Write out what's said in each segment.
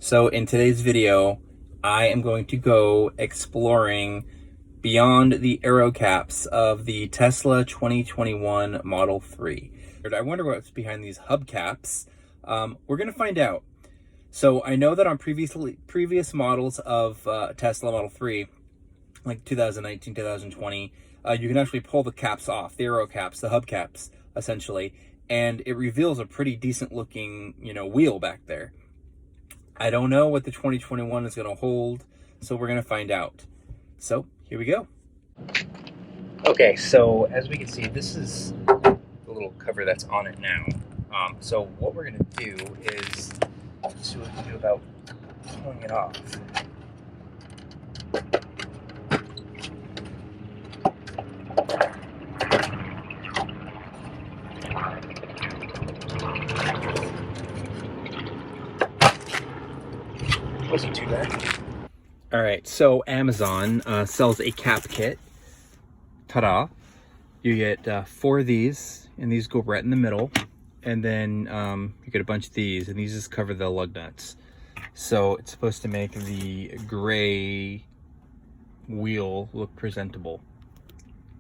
So in today's video, I am going to go exploring beyond the aero caps of the Tesla 2021 Model 3. I wonder what's behind these hubcaps. We're going to find out. So I know that on previous models of Tesla Model 3, like 2019, 2020, you can actually pull the caps off, the aero caps, the hubcaps, essentially, and it reveals a pretty decent looking, wheel back there. I don't know what the 2021 is going to hold, so we're going to find out. So here we go. Okay, so as we can see, this is the little cover that's on it now. So what we're going to do is see what we can do about pulling it off. Wasn't too bad. All right, so Amazon sells a cap kit. Ta-da! You get 4 of these, and these go right in the middle. And then you get a bunch of these, and these just cover the lug nuts. So it's supposed to make the gray wheel look presentable.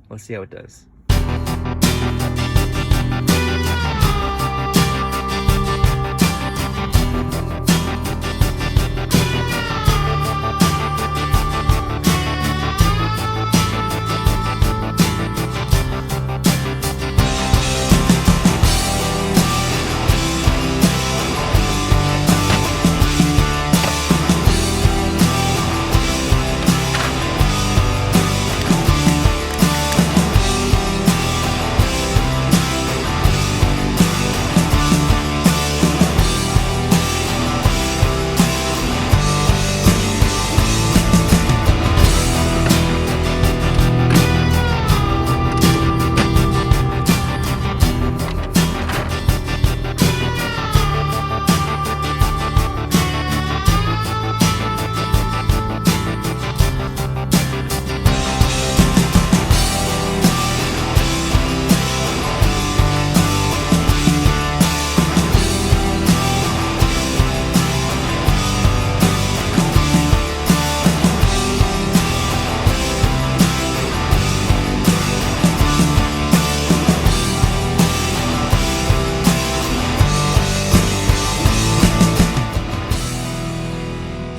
Let's see how it does.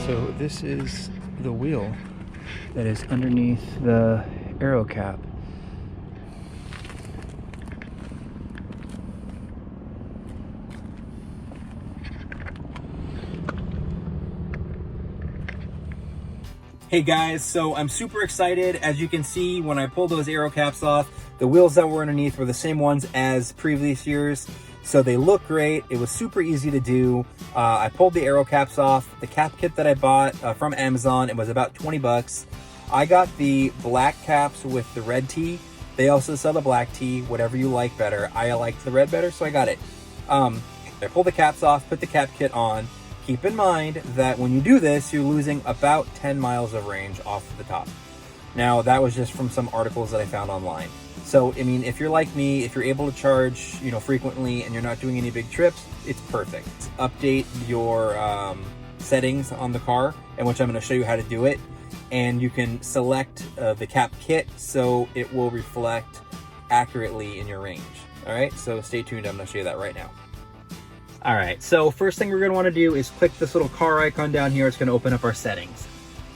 So this is the wheel that is underneath the aero cap. Hey guys, so I'm super excited. As you can see, when I pulled those aero caps off, the wheels that were underneath were the same ones as previous years. So they look great. It was super easy to do. I pulled the aero caps off. The cap kit that I bought from Amazon, it was about 20 bucks. I got the black caps with the red tee. They also sell the black tee, whatever you like better. I liked the red better, so I got it. I pulled the caps off, put the cap kit on. Keep in mind that when you do this, you're losing about 10 miles of range off the top. Now, that was just from some articles that I found online. So, I mean, if you're like me, if you're able to charge, frequently and you're not doing any big trips, it's perfect. Update your settings on the car, and which I'm going to show you how to do it. And you can select the cap kit so it will reflect accurately in your range. All right, so stay tuned. I'm going to show you that right now. All right, so first thing we're going to want to do is click this little car icon down here. It's going to open up our settings.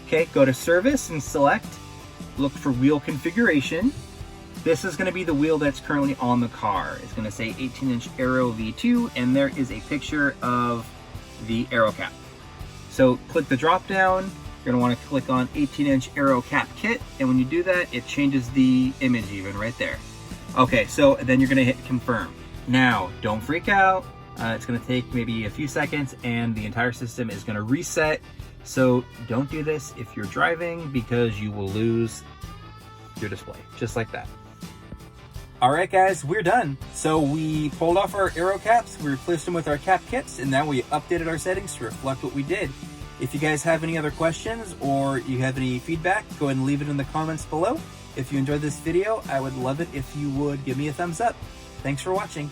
Okay, go to service and select, look for wheel configuration. This is going to be the wheel that's currently on the car. It's going to say 18-inch Aero V2, and there is a picture of the aero cap. So click the drop down. You're going to want to click on 18-inch Aero cap kit, and when you do that, it changes the image even right there. Okay, so then you're going to hit confirm. Now, don't freak out. It's going to take maybe a few seconds, and the entire system is going to reset. So don't do this if you're driving, because you will lose your display, just like that. All right, guys, we're done. So we pulled off our aero caps, we replaced them with our cap kits, and now we updated our settings to reflect what we did. If you guys have any other questions or you have any feedback, go ahead and leave it in the comments below. If you enjoyed this video, I would love it if you would give me a thumbs up. Thanks for watching.